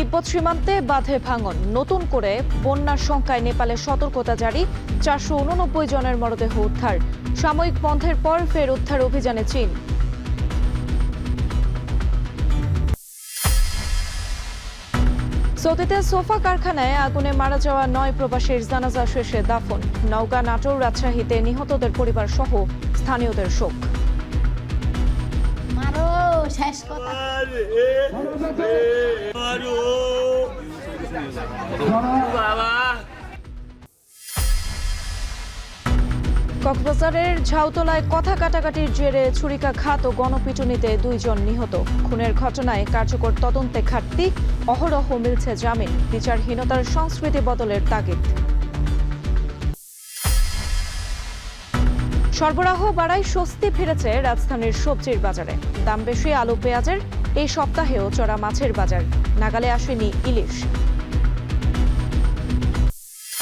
তিব্বত সীমান্তে বাঁধে ভাঙন, নতুন করে বন্যার শঙ্কায় নেপালে সতর্কতা জারি। 489 জনের মরদেহ উদ্ধার। সাময়িক বন্ধের পর ফের উদ্ধার অভিযানে চীন। সৌদিতে সোফা কারখানায় আগুনে মারা যাওয়া 9 প্রবাসীর জানাজা শেষে দাফন। নওগাঁ, নাটোর, রাজশাহীতে নিহতদের পরিবার সহ স্থানীয়দের শোক। কক্সবাজারের ঝাউতলায় কথা কাটাকাটির জেরে ছুরিকাঘাত ও গণপিটুনিতে 2 জন নিহত। খুনের ঘটনায় কার্যকর তদন্তে ঘাটতি, অহরহ মিলছে জামিন। বিচারহীনতার সংস্কৃতি বদলের তাগিদ। সরবরাহ বাড়ায় স্বস্তি ফিরেছে রাজধানীর সবজির বাজারে। দাম বেশি আলু পেঁয়াজের। এই সপ্তাহেও চড়া মাছের বাজার, নাগালে আসেনি ইলিশ।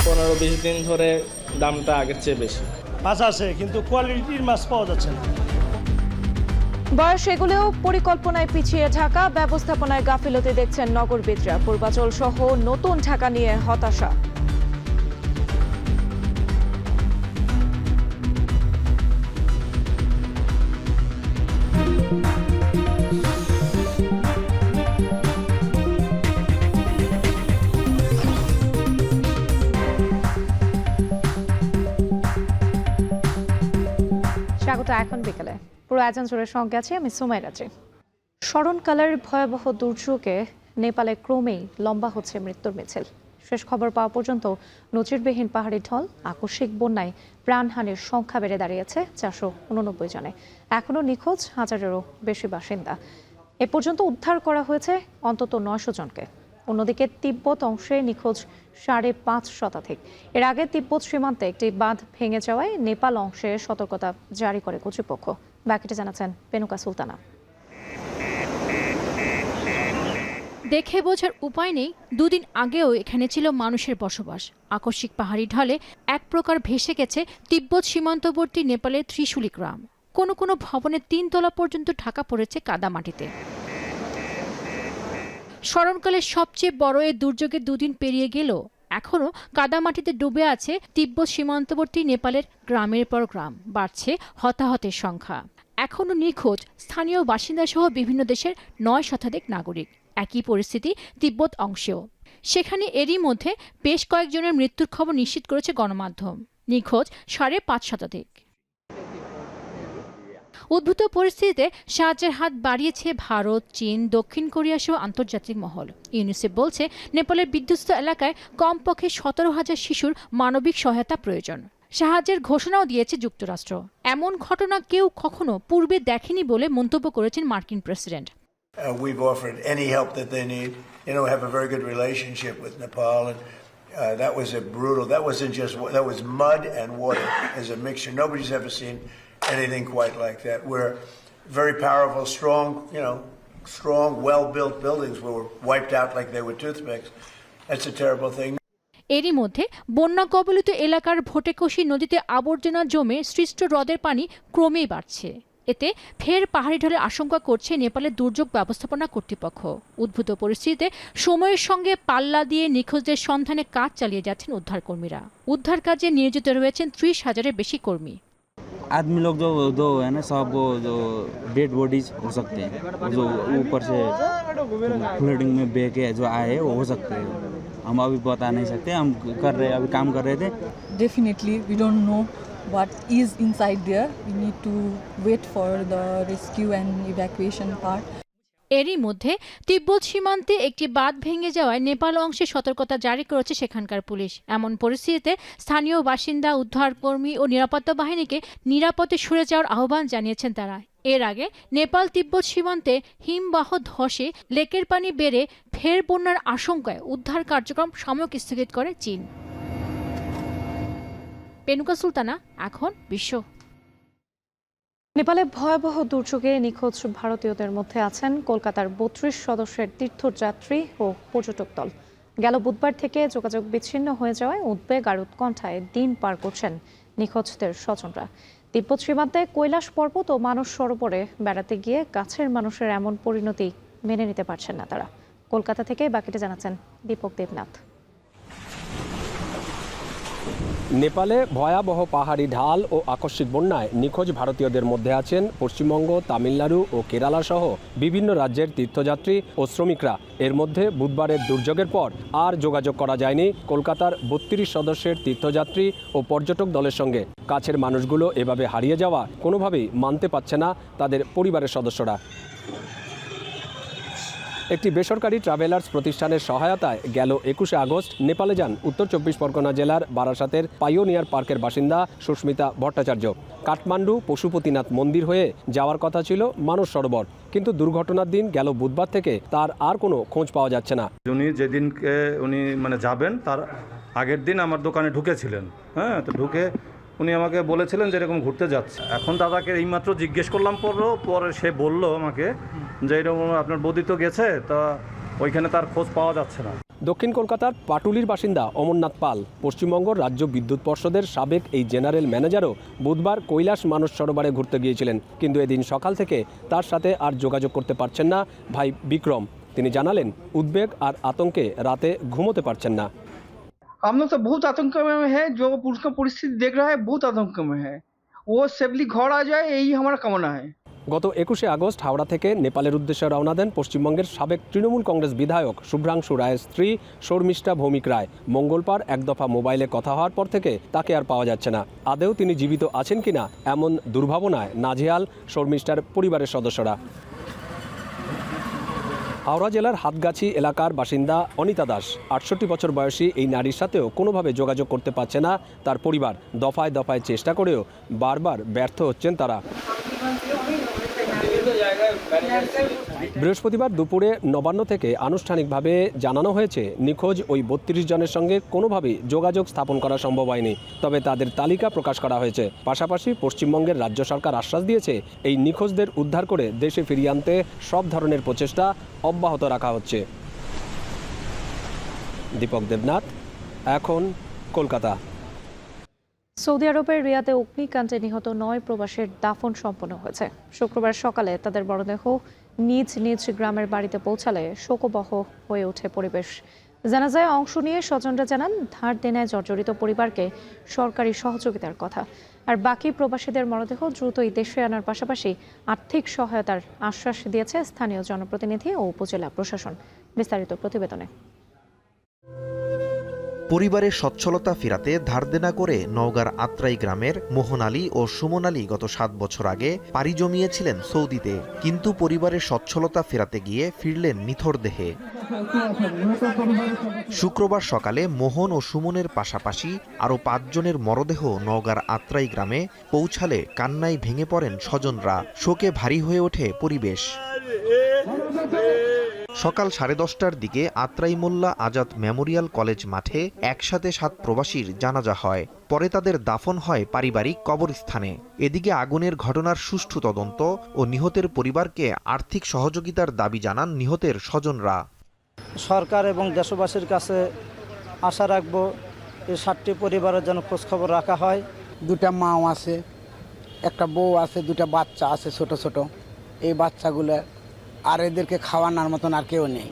15-20 দিন ধরে দামটা আগের চেয়ে বেশি। মাছ আছে কিন্তু কোয়ালিটির মাছ পাওয়া যাচ্ছে না। বয়স এগুলোও পরিকল্পনায় পিছিয়ে ঢাকা, ব্যবস্থাপনায় গাফিলতি দেখছেন নগরবিদরা। পূর্বাচল সহ নতুন ঢাকা নিয়ে হতাশা। স্বাগত এখন বিকেলে পুরো আয়োজন জুড়ে সঙ্গে আছে আমি সুমাইরা জি। স্মরণকালের ভয়াবহ দুর্যোগে নেপালে ক্রমেই লম্বা হচ্ছে মৃত্যুর মিছিল। শেষ খবর পাওয়া পর্যন্ত নজিরবিহীন পাহাড়ি ঢল, আকস্মিক বন্যায় প্রাণহানির সংখ্যা বেড়ে দাঁড়িয়েছে 489 জনে। এখনও নিখোঁজ হাজারেরও বেশি বাসিন্দা। এ পর্যন্ত উদ্ধার করা হয়েছে অন্তত 900 জনকে। অন্যদিকে তিব্বত অংশে নিখোঁজ 5.5 শতাধিক। এর আগে তিব্বত সীমান্তে একটি বাঁধ ভেঙে যাওয়ায় নেপাল অংশে সতর্কতা জারি করে কর্তৃপক্ষ। বাকিটা জানাচ্ছেন পেনুকা সুলতানা। দেখে বোঝার উপায় নেই, দুদিন আগেও এখানে ছিল মানুষের বসবাস। আকস্মিক পাহাড়ি ঢলে এক প্রকার ভেসে গেছে তিব্বত সীমান্তবর্তী নেপালের ত্রিশুলি গ্রাম। কোনো কোনো ভবনের 3 তলা পর্যন্ত ঢাকা পড়েছে কাদামাটিতে। স্মরণকালের সবচেয়ে বড় এই দুর্যোগে 2 দিন পেরিয়ে গেলেও এখনও কাদামাটিতে ডুবে আছে তিব্বত সীমান্তবর্তী নেপালের গ্রামের পর গ্রাম। বাড়ছে হতাহতের সংখ্যা। এখনও নিখোঁজ স্থানীয় বাসিন্দা সহ বিভিন্ন দেশের 9 শতাধিক নাগরিক। একই পরিস্থিতি তিব্বত অংশেও। সেখানে এরই মধ্যে বেশ কয়েকজনের মৃত্যুর খবর নিশ্চিত করেছে গণমাধ্যম। নিখোঁজ 5.5 শতাধিক। উদ্ভূত পরিস্থিতিতে সাহায্যের হাত বাড়িয়েছে ভারত, চীন, দক্ষিণ কোরিয়া সহ আন্তর্জাতিক মহল। ইউনিসেফ বলছে নেপালের বিধ্বস্ত এলাকায় কমপক্ষে 17,000 শিশুর মানবিক সহায়তা প্রয়োজন। সাহায্যের ঘোষণাও দিয়েছে যুক্তরাষ্ট্র। এমন ঘটনা কেউ কখনো পূর্বে দেখেনি বলে মন্তব্য করেছেন মার্কিন president. We've offered any help that they need. You know, we have a very good relationship with Nepal, and that was that was mud and water as a mixture. Nobody's ever seen anything quite like that. We're very powerful, strong, well-built buildings were wiped out like they were toothpicks. That's a terrible thing. এরই মধ্যে বন্যা কবলিত এলাকার ভোটেকশি নদীতে আবর্জনা জমে সৃষ্ট হ্রদের পানি ক্রমেই বাড়ছে। এতে ফের পাহাড়ি ঢলের আশঙ্কা করছে নেপালের দুর্যোগ ব্যবস্থাপনা কর্তৃপক্ষ। উদ্ভূত পরিস্থিতিতে সময়ের সঙ্গে পাল্লা দিয়ে নিখোঁজদের সন্ধানে কাজ চালিয়ে যাচ্ছেন উদ্ধারকর্মীরা। উদ্ধার কাজে নিয়োজিত রয়েছেন 30,000-এর বেশি কর্মী। आदमी लोग जो है ना सब वो जो डेड बॉडीज हो सकते हैं, जो ऊपर से फ्लडिंग में बह के जो आए वो हो सकते हैं। हम अभी बता नहीं सकते, हम अभी काम कर रहे थे। Definitely we don't know what is inside there. We need to wait for the rescue and evacuation part. এরই মধ্যে তিব্বত সীমান্তে একটি বাঁধ ভেঙে যাওয়ায় নেপাল অংশে সতর্কতা জারি করেছে সেখানকার পুলিশ। এমন পরিস্থিতিতে স্থানীয় বাসিন্দা, উদ্ধারকর্মী ও নিরাপত্তা বাহিনীকে নিরাপদে সরে যাওয়ার আহ্বান জানিয়েছেন তারা। এর আগে নেপাল তিব্বত সীমান্তে হিমবাহ ধসে লেকের পানি বেড়ে ফের বন্যার আশঙ্কায় উদ্ধার কার্যক্রম সাময়িক স্থগিত করে চীন। পেনুকা সুলতানা, এখন বিশ্ব। নেপালে ভয়াবহ দুর্যোগে নিখোঁজ ভারতীয়দের মধ্যে আছেন কলকাতার 32 সদস্যের তীর্থযাত্রী ও পর্যটক দল। গেল বুধবার থেকে যোগাযোগ বিচ্ছিন্ন হয়ে যাওয়ায় উদ্বেগ আর উৎকণ্ঠায় দিন পার করছেন নিখোঁজদের স্বজনরা। তিব্বত সীমান্তে কৈলাস পর্বত ও মানস সরোবরে বেড়াতে গিয়ে কাছের মানুষের এমন পরিণতি মেনে নিতে পারছেন না তারা। কলকাতা থেকে বাকিটা জানাচ্ছেন দীপক দেবনাথ। নেপালে ভয়াবহ পাহাড়ি ঢাল ও আকস্মিক বন্যায় নিখোঁজ ভারতীয়দের মধ্যে আছেন পশ্চিমবঙ্গ, তামিলনাড়ু ও কেরালা সহ বিভিন্ন রাজ্যের তীর্থযাত্রী ও শ্রমিকরা। এর মধ্যে বুধবারের দুর্যোগের পর আর যোগাযোগ করা যায়নি কলকাতার 32 সদস্যের তীর্থযাত্রী ও পর্যটক দলের সঙ্গে। কাছের মানুষগুলো এভাবে হারিয়ে যাওয়া কোনোভাবেই মানতে পারছে না তাদের পরিবারের সদস্যরা। একটি বেসরকারি ট্রাভেলার্স প্রতিষ্ঠানের সহায়তায় গেল 21শে আগস্ট নেপালে যান উত্তর 24 পরগনা জেলার বারাসাতের পাইওনিয়ার পার্কের বাসিন্দা সুস্মিতা ভট্টাচার্য। কাঠমান্ডু পশুপতিনাথ মন্দির হয়ে যাওয়ার কথা ছিল মানস সরোবর, কিন্তু দুর্ঘটনার দিন গেল বুধবার থেকে তার আর কোনো খোঁজ পাওয়া যাচ্ছে না। উনি যেদিনকে উনি যাবেন তার আগের দিন আমার দোকানে ঢুকেছিলেন। হ্যাঁ, তো ঢুকে উনি আমাকে বলেছিলেন যে এরকম ঘুরতে যাচ্ছে। এখন দাদাকে এইমাত্র জিজ্ঞেস করলাম, পরে সে বলল আমাকে যে এরকম আপনার বৌদি তো গেছে, তা ওইখানে তার খোঁজ পাওয়া যাচ্ছে না। দক্ষিণ কলকাতার পাটুলির বাসিন্দা অমরনাথ পাল পশ্চিমবঙ্গ রাজ্য বিদ্যুৎ পর্ষদের সাবেক এই জেনারেল ম্যানেজারও বুধবার কৈলাস মানস সরোবরে ঘুরতে গিয়েছিলেন, কিন্তু এদিন সকাল থেকে তার সাথে আর যোগাযোগ করতে পারছেন না ভাই বিক্রম। তিনি জানালেন, উদ্বেগ আর আতঙ্কে রাতে ঘুমোতে পারছেন না। हम लोग तो बहुत आतंक में है, जो उसका परिस्थिति देख रहा है बहुत आतंक में है। वो सेफली घर आ जाए, यही हमारा कामना है। গত 21শে আগস্ট হাওড়া থেকে নেপালের উদ্দেশ্যে রওনা দেন পশ্চিমবঙ্গের সাবেক তৃণমূল কংগ্রেস বিধায়ক শুভ্রাংশু রায়ের স্ত্রী শর্মিষ্ঠা ভৌমিক রায়। মঙ্গলবার এক দফা মোবাইলে কথা হওয়ার পর থেকে তাকে আর পাওয়া যাচ্ছে না। আদৌ তিনি জীবিত আছেন কিনা এমন দুর্ভাবনায় নাজেহাল শর্মিষ্ঠার পরিবারের সদস্যরা। হাওড়া জেলার হাতগাছি এলাকার বাসিন্দা অনিতা দাস 68 বছর বয়সী এই নারীর সাথেও কোনোভাবে যোগাযোগ করতে পারছে না তার পরিবার। দফায় দফায় চেষ্টা করেও বারবার ব্যর্থ হচ্ছেন তারা। বৃহস্পতিবার দুপুরে নবান্ন থেকে আনুষ্ঠানিকভাবে জানানো হয়েছে নিখোঁজ ওই 32 জনের সঙ্গে কোনোভাবেই যোগাযোগ স্থাপন করা সম্ভব হয়নি, তবে তাদের তালিকা প্রকাশ করা হয়েছে। পাশাপাশি পশ্চিমবঙ্গের রাজ্য সরকার আশ্বাস দিয়েছে এই নিখোঁজদের উদ্ধার করে দেশে ফিরিয়ে আনতে সব ধরনের প্রচেষ্টা অব্যাহত রাখা হচ্ছে। দীপক দেবনাথ, এখন কলকাতা। সৌদি আরবের রিয়াদে অগ্নিকাণ্ডে নিহত 9 প্রবাসীর দাফন সম্পন্ন হয়েছে। শুক্রবার সকালে তাদের মরদেহ নিজ নিজ গ্রামের বাড়িতে পৌঁছালে শোকবহ হয়ে ওঠে পরিবেশ। জানাজায় অংশ নিয়ে স্বজনরা জানান, ধার দেনায় জর্জরিত পরিবারকে সরকারি সহযোগিতার কথা। আর বাকি প্রবাসীদের মরদেহ দ্রুতই দেশে আনার পাশাপাশি আর্থিক সহায়তার আশ্বাস দিয়েছে স্থানীয় জনপ্রতিনিধি ও উপজেলা প্রশাসন। বিস্তারিত প্রতিবেদনে। পরিবারের সচ্ছলতা ফেরাতে ধার দেনা করে নওগাঁর আত্রাই গ্রামের মোহন আলী ও সুমন আলী গত 7 বছর আগে পাড়ি জমিয়েছিলেন সৌদিতে, কিন্তু পরিবারের সচ্ছলতা ফেরাতে গিয়ে ফিরলেন নিথর দেহে। শুক্রবার সকালে মোহন ও সুমনের পাশাপাশি আরও 5 জনের মরদেহ নওগাঁর আত্রাই গ্রামে পৌঁছালে কান্নায় ভেঙে পড়েন স্বজনরা। শোকে ভারী হয়ে ওঠে পরিবেশ। সকাল 10:30টার দিকে আত্রাই মোল্লা আজাদ মেমোরিয়াল কলেজ মাঠে একসাথে 7 প্রবাসীর জানাজা হয়। পরে তাদের দাফন হয় পারিবারিক কবরস্থানে। এদিকে আগুনের ঘটনার সুষ্ঠু তদন্ত ও নিহতের পরিবারকে আর্থিক সহযোগিতার দাবি জানান নিহতের স্বজনরা। সরকার এবং দেশবাসীর কাছে আশা রাখবো এই 7টি পরিবারের যেন খোঁজখবর রাখা হয়। 2টা মাও আছে, একটা বউ আছে, 2টা বাচ্চা আছে ছোট ছোট। এই বাচ্চাগুলো আর এদেরকে খাওয়ানোর মতন আর কেউ নেই।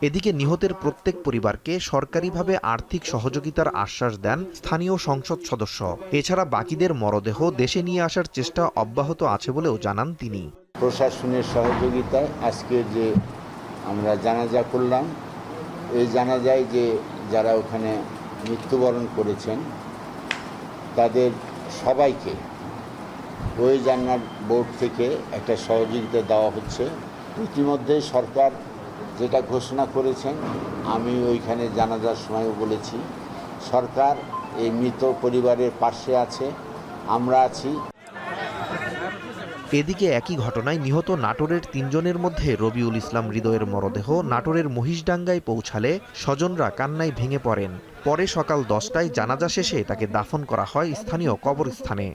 এদিকে নিহতের প্রত্যেক পরিবারকে সরকারিভাবে আর্থিক সহযোগিতার আশ্বাস দেন স্থানীয় সংসদ সদস্য। এছাড়া বাকিদের মরদেহ দেশে নিয়ে আসার চেষ্টা অব্যাহত আছে বলেও জানান তিনি। প্রশাসনের সহযোগিতায় আজকে যে আমরা জানাজা করলাম, এই জানাজায় যে যারা ওখানে মৃত্যুবরণ করেছেন তাদের সবাইকে ওই জান্নাত বোর্ড থেকে একটা সহযোগিতা দেওয়া হচ্ছে। ইতিমধ্যে সরকার যেটা ঘোষণা করেছেন, আমি ওইখানে জানাজার সময়ও বলেছি, সরকার এই মৃত পরিবারের পাশে আছে, আমরা আছি। এদিকে একই ঘটনায় নিহত নাটোরের 3 জনের মধ্যে রবিউল ইসলাম হৃদয়ের মরদেহ নাটোরের মহিষডাঙ্গায় পৌঁছালে স্বজনরা কান্নায় ভেঙে পড়েন। পরে সকাল 10টায় জানাজা শেষে তাকে দাফন করা হয় স্থানীয় কবরস্থানে।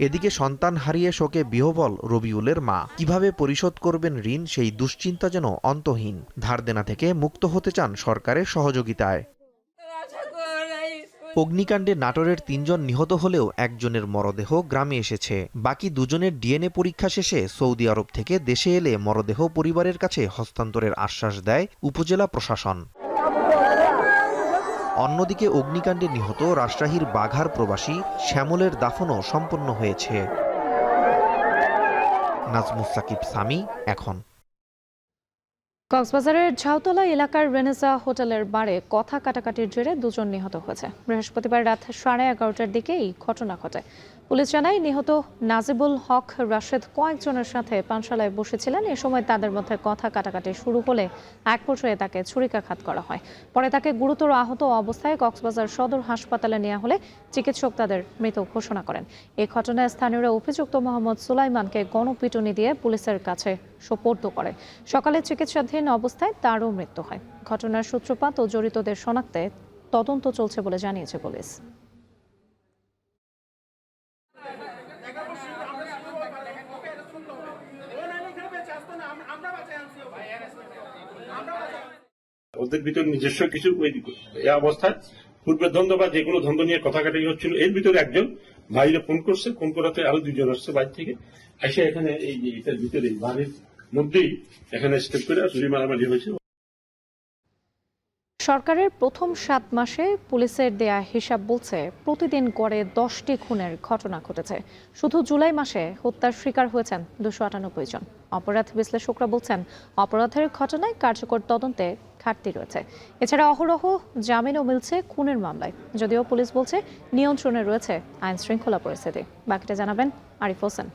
এদিকে সন্তান হারিয়ে শোকে বিহ্বল রবিউলের মা। কিভাবে পরিশোধ করবেন ঋণ, সেই দুশ্চিন্তা যেন অন্তহীন। ধার দেনা থেকে মুক্ত হতে চান সরকারের সহযোগিতায়। অগ্নিকাণ্ডে নাটোরের 3 জন নিহত হলেও একজনের মরদেহ গ্রামে এসেছে। বাকি 2 জনের ডিএনএ পরীক্ষা শেষে সৌদি আরব থেকে দেশে এলে মরদেহ পরিবারের কাছে হস্তান্তরের আশ্বাস দেয় উপজেলা প্রশাসন। অন্যদিকে অগ্নিকাণ্ডে নিহত রাজশাহীর বাঘার প্রবাসী শ্যামলের দাফনও সম্পন্ন হয়েছে। নাজমুস সাকিব সামি, এখন। কক্সবাজারের ঝাউতলা এলাকার রেনেসা হোটেলের বারে কথা কাটাকাটির জেরে 2 জন নিহত হয়েছে। বৃহস্পতিবার রাত 11:30টার দিকে এই ঘটনা ঘটে। পুলিশ জানায় নিহত নাজিবুল হক রাশেদ কয়েকজনের সাথে পানশালায় বসেছিলেন। এ সময় তাদের মধ্যে কথা কাটাকাটি শুরু হলে এক পর্যায়ে তাকে ছুরিকাঘাত করা হয়। পরে তাকে গুরুতর আহত অবস্থায় কক্সবাজার সদর হাসপাতালে নেওয়া হলে চিকিৎসক তাদের মৃত ঘোষণা করেন। এই ঘটনায় স্থানীয়রা অভিযুক্ত মোহাম্মদ সুলাইমানকে গণপিটুনি দিয়ে পুলিশের কাছে সোপর্দ করে। সকালে চিকিৎসাধীন অবস্থায় তারও মৃত্যু হয়। ঘটনার সূত্রপাত ও জড়িতদের শনাক্তে তদন্ত চলছে বলে জানিয়েছে পুলিশ। ওদের ভিতরে নিজস্ব কিছু এই অবস্থায় পূর্বে দ্বন্দ্ব বা যে কোনো দ্বন্দ্ব নিয়ে কথা কাটাই হচ্ছিল। এর ভিতরে একজন ভাইরে ফোন করছে, ফোন করাতে আরো 2 জন আসছে বাইরে থেকে এসে এখানে এই যে এটার ভিতরে বাড়ির মধ্যেই এখানে স্টেপ করে চুরি মারামারি হয়েছে। সরকারের প্রথম 7 মাসে পুলিশের দেয়া হিসাব বলছে প্রতিদিন গড়ে 10টি খুনের ঘটনা ঘটেছে। শুধু জুলাই মাসে হত্যার শিকার হয়েছেন 298 জন। অপরাধ বিশ্লেষকরা বলছেন অপরাধের ঘটনায় কার্যকর তদন্তে ঘাটতি রয়েছে। এছাড়া অহরহ জামিনও মিলছে খুনের মামলায়। যদিও পুলিশ বলছে নিয়ন্ত্রণে রয়েছে আইন শৃঙ্খলা পরিস্থিতি। বাকিটা জানাবেন আরিফ হোসেন।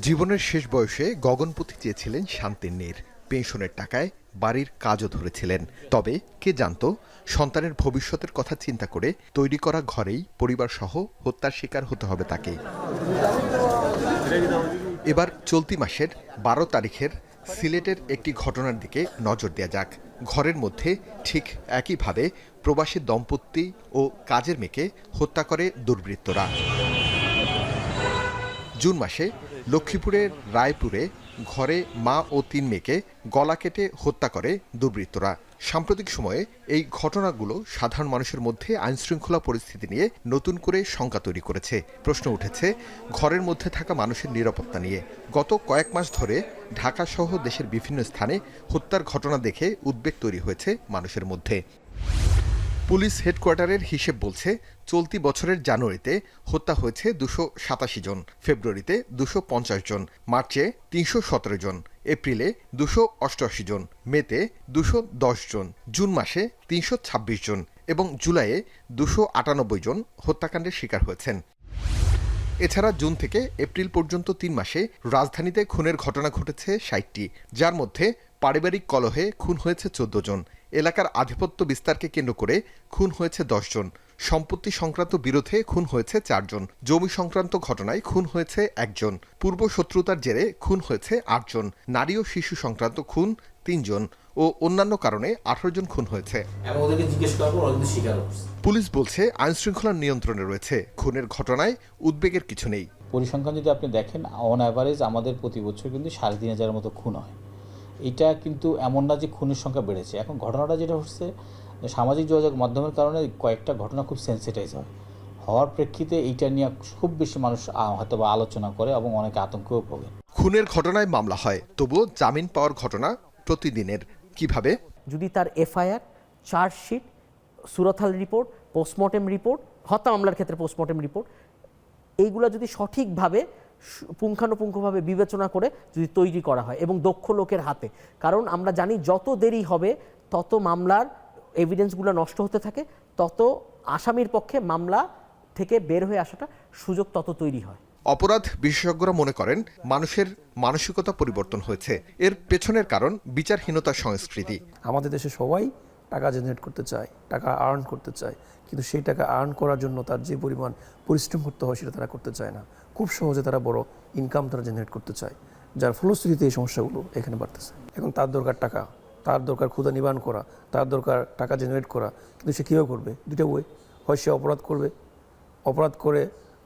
জীবনের শেষ বয়সে গগনপতি চেয়েছিলেন শান্তির নীড়। পেনশনের টাকায় বাড়ির কাজও ধরেছিলেন। তবে কে জানতো সন্তানের ভবিষ্যতের কথা চিন্তা করে তৈরি করা ঘরেই পরিবার সহ হত্যার শিকার হতে হবে তাকে। এবার চলতি মাসের 12 তারিখের সিলেটের একটি ঘটনার দিকে নজর দেয়া যাক। ঘরের মধ্যে ঠিক একইভাবে প্রবাসী দম্পতি ও কাজের মেয়েকে হত্যা করে দুর্বৃত্তরা। জুন মাসে লক্ষ্মীপুরের রায়পুরে ঘরে মা ও 3 মেয়েকে গলা কেটে হত্যা করে দুর্বৃত্তরা। সাম্প্রতিক সময়ে এই ঘটনাগুলো সাধারণ মানুষের মধ্যে আইনশৃঙ্খলা পরিস্থিতি নিয়ে নতুন করে শঙ্কা তৈরি করেছে। প্রশ্ন উঠেছে ঘরের মধ্যে থাকা মানুষের নিরাপত্তা নিয়ে। গত কয়েক মাস ধরে ঢাকা সহ দেশের বিভিন্ন স্থানে হত্যার ঘটনা দেখে উদ্বেগ তৈরি হয়েছে মানুষের মধ্যে। পুলিশ হেডকোয়ার্টারের হিসেব বলছে চলতি বছরের জানুয়ারিতে হত্যা হয়েছে 287 জন, ফেব্রুয়ারিতে 250 জন, মার্চে 317 জন, এপ্রিলে 288 জন, মেতে 210 জন, জুন মাসে 326 জন এবং জুলাইয়ে 298 জন হত্যাকাণ্ডের শিকার হয়েছেন। এছাড়া জুন থেকে এপ্রিল পর্যন্ত 3 মাসে রাজধানীতে খুনের ঘটনা ঘটেছে 60টি, যার মধ্যে পারিবারিক কলহে খুন হয়েছে 14 জন, এলাকার আধিপত্য বিস্তারকে কেন্দ্র করে খুন হয়েছে 10 জন, সম্পত্তি সংক্রান্ত বিরোধে খুন হয়েছে 4 জন, জমি সংক্রান্ত ঘটনায় খুন হয়েছে 1 জন, পূর্ব শত্রুতার জেরে খুন হয়েছে 8 জন, নারী ও শিশু সংক্রান্ত খুন 3 জন ও অন্যান্য কারণে 18 জন খুন হয়েছে। পুলিশ বলছে আইনশৃঙ্খলার নিয়ন্ত্রণে রয়েছে। খুনের ঘটনায় উদ্বেগের কিছু নেই। পরিসংখ্যান যদি আপনি দেখেন, অন অ্যাভারেজ আমাদের প্রতি বছর কিন্তু 3,500 মতো খুন হয়। এটা কিন্তু এমন না যে খুনের সংখ্যা বেড়েছে। এখন ঘটনাটা যেটা হচ্ছে, সামাজিক যোগাযোগ মাধ্যমের কারণে কয়েকটা ঘটনা খুব সেন্সিটাইজ হওয়ার প্রেক্ষিতে এইটা নিয়ে খুব বেশি মানুষ হয়তো বা আলোচনা করে এবং অনেকে আতঙ্কেও ভোগে। খুনের ঘটনায় মামলা হয়, তবুও জামিন পাওয়ার ঘটনা প্রতিদিনের। কিভাবে? যদি তার এফআইআর, চার্জশিট, সুরতহাল রিপোর্ট, পোস্টমর্টেম রিপোর্ট, হত্যা মামলার ক্ষেত্রে পোস্টমর্টেম রিপোর্ট, এইগুলো যদি সঠিকভাবে পুঙ্খানুপুঙ্খভাবে বিবেচনা করে যদি তৈরি করা হয় এবং দক্ষ লোকের হাতে, কারণ আমরা জানি যত দেরি হবে তত মামলার এভিডেন্সগুলো নষ্ট হতে থাকে, তত আসামির পক্ষে মামলা থেকে বের হয়ে আসাটা সুযোগ তত তৈরি হয়। অপরাধ বিশেষজ্ঞরা মনে করেন মানুষের মানসিকতা পরিবর্তন হয়েছে। এর পেছনের কারণ বিচারহীনতার সংস্কৃতি। আমাদের দেশে সবাই টাকা জেনারেট করতে চায়, টাকা আর্ন করতে চায়, কিন্তু সেই টাকা আর্ন করার জন্য তার যে পরিমাণ পরিশ্রম করতে হয় সেটা তারা করতে চায় না। খুব সহজে তারা বড় ইনকাম তারা জেনারেট করতে চায়, যার ফলশ্রুতিতে এই সমস্যাগুলো এখানে বাড়তেছে। এখন তার দরকার টাকা, তার দরকার ক্ষুধা নিবারণ করা, তার দরকার টাকা জেনারেট করা, কিন্তু সে কীভাবে করবে? দুটো ওয়ে, হয় সে অপরাধ করবে, অপরাধ করে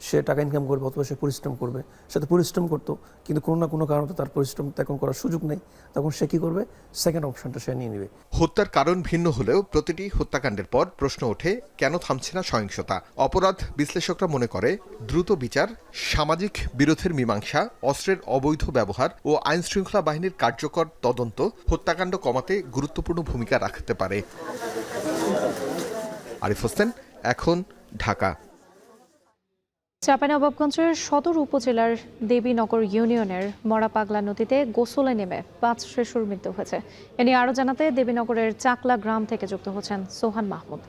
সে টাকা ইনকাম করবে অথবা সে পরিশ্রম করবে, সে তো পরিশ্রম করতো কিন্তু কোনো না কোনো কারণে তার পরিশ্রম এখন করার সুযোগ নেই, তখন সে কী করবে, সেকেন্ড অপশনটা সে নিয়ে নেবে। হত্যার কারণ ভিন্ন হলেও প্রতিটি হত্যাকাণ্ডের পর প্রশ্ন ওঠে কেন থামছে না সহিংসতা। অপরাধ বিশ্লেষকরা মনে করে দ্রুত বিচার, সামাজিক বিরোধের মীমাংসা, অস্ত্রের অবৈধ ব্যবহার ও আইনশৃঙ্খলা বাহিনীর কার্যকর তদন্ত হত্যাকাণ্ড কমাতে গুরুত্বপূর্ণ ভূমিকা রাখতে পারে। আরিফ হোসেন, এখন, ঢাকা। চাঁপাইনবাবগঞ্জের সদর উপজেলার দেবীনগর ইউনিয়নের মরাপাগলা নদীতে গোসলে নেমে 5 শিশুর মৃত্যু হয়েছে। এ নিয়ে আরও জানাতে দেবীনগরের চাকলা গ্রাম থেকে যুক্ত হচ্ছেন সোহান মাহমুদ।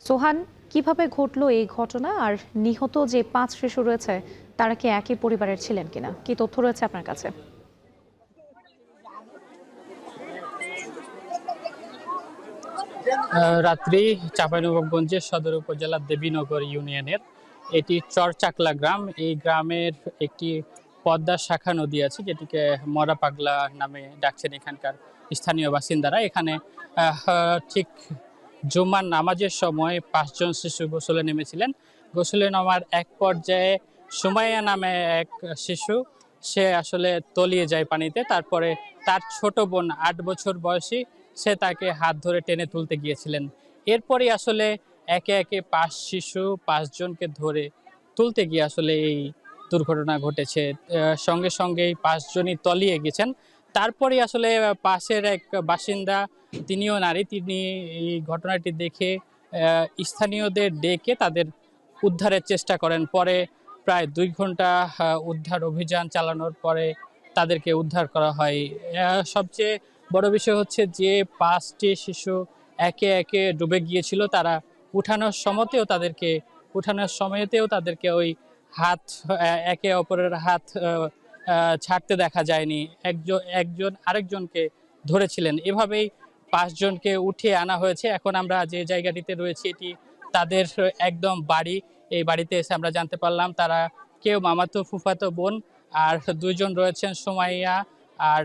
সোহান, কিভাবে ঘটলো এই ঘটনা, আর নিহত যে 5 শিশু রয়েছে তারা কি একই পরিবারের ছিলেন কিনা, কি তথ্য রয়েছে আপনার কাছে? রাত্রি চাঁপাইনবাবগঞ্জের সদর উপজেলার দেবীনগর ইউনিয়নের এটি চরচাকলা গ্রাম। এই গ্রামের একটি পদ্মা শাখা নদী আছে যেটিকে মরাপাগলা নামে ডাকছেন এখানকার স্থানীয় বাসিন্দারা। এখানে ঠিক জুমার নামাজের সময় 5 জন শিশু গোসলে নেমেছিলেন। গোসলে নামার এক পর্যায়ে সুমাইয়া নামে এক শিশু, সে আসলে তলিয়ে যায় পানিতে। তারপরে তার ছোট বোন 8 বছর বয়সী, সে তাকে হাত ধরে টেনে তুলতে গিয়েছিলেন। এরপরই আসলে একে একে 5 জনকে ধরে তুলতে গিয়ে আসলে এই দুর্ঘটনা ঘটেছে। সঙ্গে সঙ্গেই 5 জনই তলিয়ে গেছেন। তারপরে আসলে পাশের এক বাসিন্দা, তিনিও নারী, তিনি এই ঘটনাটি দেখে স্থানীয়দের ডেকে তাদের উদ্ধারের চেষ্টা করেন। পরে প্রায় 2 ঘন্টা উদ্ধার অভিযান চালানোর পরে তাদেরকে উদ্ধার করা হয়। সবচেয়ে বড় বিষয় হচ্ছে যে 5টি শিশু একে একে ডুবে গিয়েছিল, তারা উঠানোর সময়তেও তাদেরকে ওই হাত, একে অপরের হাত ছাড়তে দেখা যায়নি। একজন আরেকজনকে ধরেছিলেন। এভাবেই 5 জনকে উঠিয়ে আনা হয়েছে। এখন আমরা যে জায়গাটিতে রয়েছি এটি তাদের একদম বাড়ি। এই বাড়িতে এসে আমরা জানতে পারলাম তারা কেউ মামাতো ফুফাতো বোন, আর 2 জন রয়েছেন সুমাইয়া, আর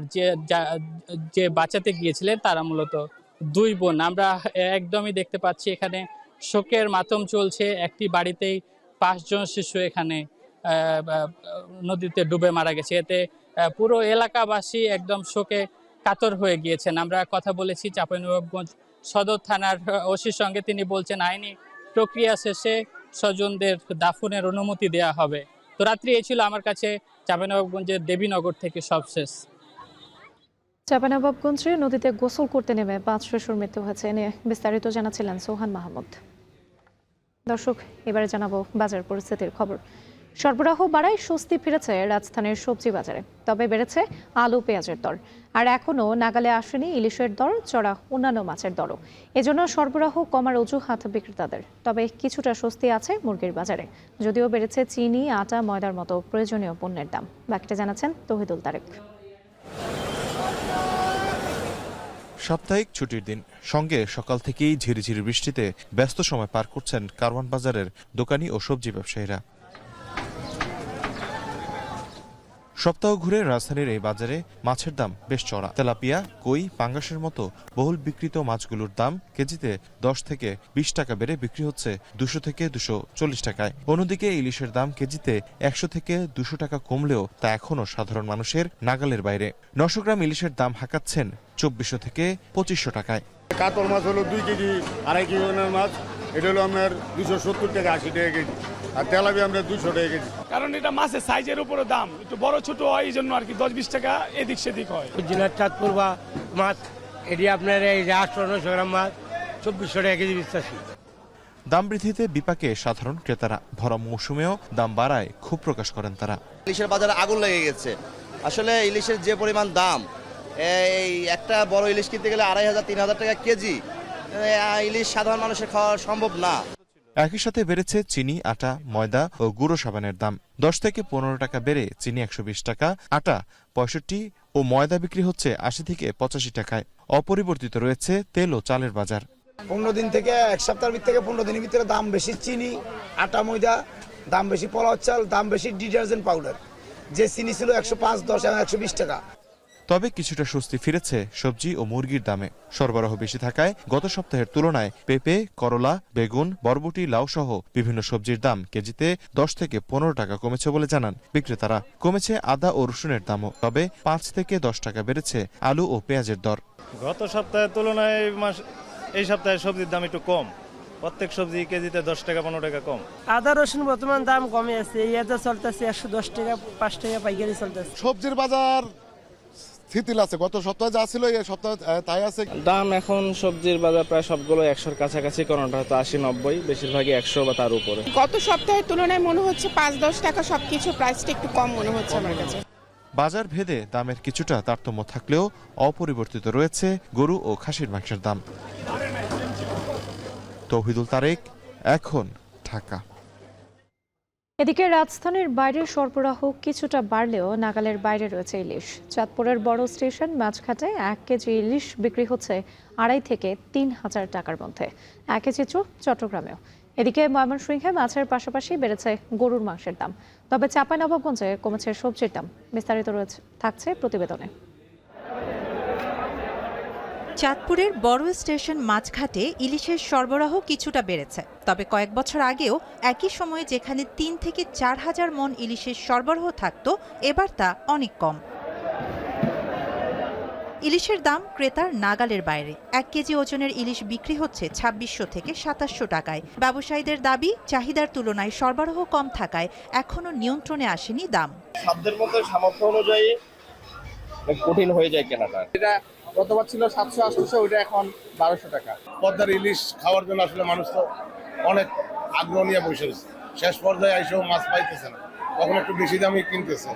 যে বাঁচাতে গিয়েছিলেন তারা মূলত 2 বোন। আমরা একদমই দেখতে পাচ্ছি এখানে শোকের মাতম চলছে। একটি বাড়িতেই 5 জন শিশু এখানে নদীতে ডুবে মারা গেছে। এতে পুরো এলাকাবাসী একদম শোকে কাতর হয়ে গিয়েছেন। আমরা কথা বলেছি চাঁপাইনবাবগঞ্জ সদর থানার ওসির সঙ্গে, তিনি বলছেন আইনি প্রক্রিয়া শেষে স্বজনদের দাফনের অনুমতি দেওয়া হবে। তো রাত্রি এই ছিল আমার কাছে চাঁপাইনবাবগঞ্জের দেবীনগর থেকে সবশেষ। চাঁপাইনবাবগঞ্জে নদীতে গোসল করতে নেমে 5 শিশুর মৃত্যু হয়েছে। এ নিয়ে বিস্তারিত জানাচ্ছিলেন সোহান মাহমুদ। দর্শক, এবারে জানাবো বাজার পরিস্থিতির খবর। সরবরাহ বাড়ায় স্বস্তি ফিরেছে রাজধানীর সবজি বাজারে, তবে বেড়েছে আলু পেঁয়াজের দর, আর এখনও নাগালে আসেনি ইলিশের দর, চড়া অন্যান্য মাছের দরও। এজন্য সরবরাহ কমার অজুহাত বিক্রেতাদের। তবে কিছুটা স্বস্তি আছে মুরগির বাজারে, যদিও বেড়েছে চিনি, আটা, ময়দার মতো প্রয়োজনীয় পণ্যের দাম। বাকিটা জানাচ্ছেন তৌহিদুল তারেক। সাপ্তাহিক ছুটির দিন, সঙ্গে সকাল থেকেই ঝিরিঝিরি বৃষ্টিতে ব্যস্ত সময় পার করছেন কারওয়ান বাজারের দোকানি ও সবজি ব্যবসায়ীরা। সপ্তাহ ঘুরে রাজধানীর এই বাজারে মাছের দাম বেশ চড়া। তেলাপিয়া, কই, পাঙ্গাসের মতো বহুল বিক্রিত মাছগুলোর দাম কেজিতে 10 থেকে 20 টাকা বেড়ে বিক্রি হচ্ছে 200 থেকে 240 টাকায়। অন্যদিকে ইলিশের দাম কেজিতে 100 থেকে 200 টাকা কমলেও তা এখনও সাধারণ মানুষের নাগালের বাইরে। 900 গ্রাম ইলিশের দাম হাঁকাচ্ছেন 2400 থেকে 2500 টাকায়। কাতল মাছ হলো 2 কেজি, 2.5 কেজি মাছ, এটা হলো আপনার 270 থেকে 80 টাকা কেজি, আর তেলাপিয়া আমরা 200 টাকা কেজি। কারণ এটা মাছের সাইজের উপরে দাম একটু বড় ছোট হয়, এই জন্য আর কি 10-20 টাকা এদিক সেদিক হয়। জেলার চাঁদপুর বা মাছ এটি আপনার এই 800-900 গ্রাম মাছ 2400 টাকা কেজি বেচতেছি। দাম বৃদ্ধিতে বিপাকে সাধারণ ক্রেতারা। ভরা মৌসুমেও দাম বাড়ায় ক্ষোভ প্রকাশ করেন তারা। ইলিশের বাজারে আগুন লেগে গেছে। আসলে ইলিশের যে পরিমাণ দাম, এই একটা বড় ইলিশ কিনতে গেলে 2500-3000 টাকা কেজি। ইলিশ সাধারণ মানুষের খাওয়া সম্ভব না। একই সাথে বেড়েছে চিনি, আটা, ময়দা ও গুঁড়ো সাবানের দাম। 10 থেকে 15 টাকা বেড়ে চিনি 120 টাকা, আটা 65 ও ময়দা বিক্রি হচ্ছে 80 থেকে 85 টাকায়। অপরিবর্তিত রয়েছে তেল ও চালের বাজার। 15 দিন থেকে এক সপ্তাহের ভিতরে 15 দিনের ভিতরে দাম বেশি চিনি, আটা, ময়দা দাম বেশি, পোলাও চাল দাম বেশি, ডিটারজেন্ট পাউডার যে চিনি ছিল 105, 10 এবং 120 টাকা। তবে কিছুটা স্বস্তি ফিরেছে সবজি ও মুরগির দামে। সরবরাহ বেশি থাকায় গত সপ্তাহের তুলনায় পেঁপে, করলা, বেগুন, বরবটি, লাউ সহ বিভিন্ন সবজির দাম কেজিতে 10 থেকে 15 টাকা কমেছে বলে জানান বিক্রেতারা। কমেছে আদা ও রসুনের দামও, তবে 5 থেকে 10 টাকা বেড়েছে আলু ও পেঁয়াজের দর। গত সপ্তাহের তুলনায় এই সপ্তাহে সবজির দাম একটু কম, প্রত্যেক সবজি কেজিতে 10 টাকা 15 টাকা কম। আদা রসুন বর্তমান দাম কমে আছে, ইয়াতে চলতেছে 110 টাকা 5 টাকা পাইকারি চলতেছে। সবজির বাজার স্থিতিল আছে, গত সপ্তাহে যা ছিল এই সপ্তাহে তাই আছে। দাম এখন সবজির বাজার প্রায় সবগুলো 100-র কাছাকাছি, কোনোটা হয়তো 80-90, বেশিরভাগই 100 বা তার উপরে। গত সপ্তাহের তুলনায় মনে হচ্ছে 5-10 টাকা সবকিছু প্রাইসটা একটু কম মনে হচ্ছে আমার কাছে। বাজার ভেদে দামের কিছুটা তারতম্য থাকলেও অপরিবর্তিত রয়েছে গরু ও খাসির মাংসের দাম। তৌহিদুল তারেক, এখন ঢাকা। এদিকে রাজধানীর বাইরে সরবরাহ কিছুটা বাড়লেও নাগালের বাইরে রয়েছে ইলিশ। চাঁদপুরের বড় স্টেশন মাছঘাটে 1 কেজি ইলিশ বিক্রি হচ্ছে 2.5 থেকে 3,000 টাকার মধ্যে। একই চিত্র চট্টগ্রামেও। এদিকে ময়মনসিংহে মাছের পাশাপাশি বেড়েছে গরুর মাংসের দাম, তবে চাঁপাইনবাবগঞ্জে কমেছে সবজির দাম। বিস্তারিত থাকছে প্রতিবেদনে। চাঁদপুরের বড় স্টেশন মাছঘাটে ইলিশের সরবরাহ কিছুটা বেড়েছে, তবে কয়েক বছর আগেও একই সময়ে যেখানে 3 থেকে 4,000 মণ ইলিশের সরবরাহ থাকত, এবার তা অনেক কম। ইলিশের দাম ক্রেতার নাগালের বাইরে। 1 কেজি ওজনের ইলিশ বিক্রি হচ্ছে 2600 থেকে 2700 টাকায়। ব্যবসায়ীদের দাবি, চাহিদার তুলনায় সরবরাহ কম থাকায় এখনো নিয়ন্ত্রণে আসেনি দাম। সাধ্যের মধ্যে সামর্থ্য অনুযায়ী কঠিন হয়ে যায় কেনাটা। এটা গতবার ছিল 700-800, ওইটা এখন 1200 টাকা। পদ্মার ইলিশ খাওয়ার জন্য আসলে মানুষ তো অনেক আগ্রহ নিয়ে বসে আছে, শেষ পর্যায়ে এসেও মাছ পাইতেছে না, তখন একটু বেশি দামে কিনতেছে।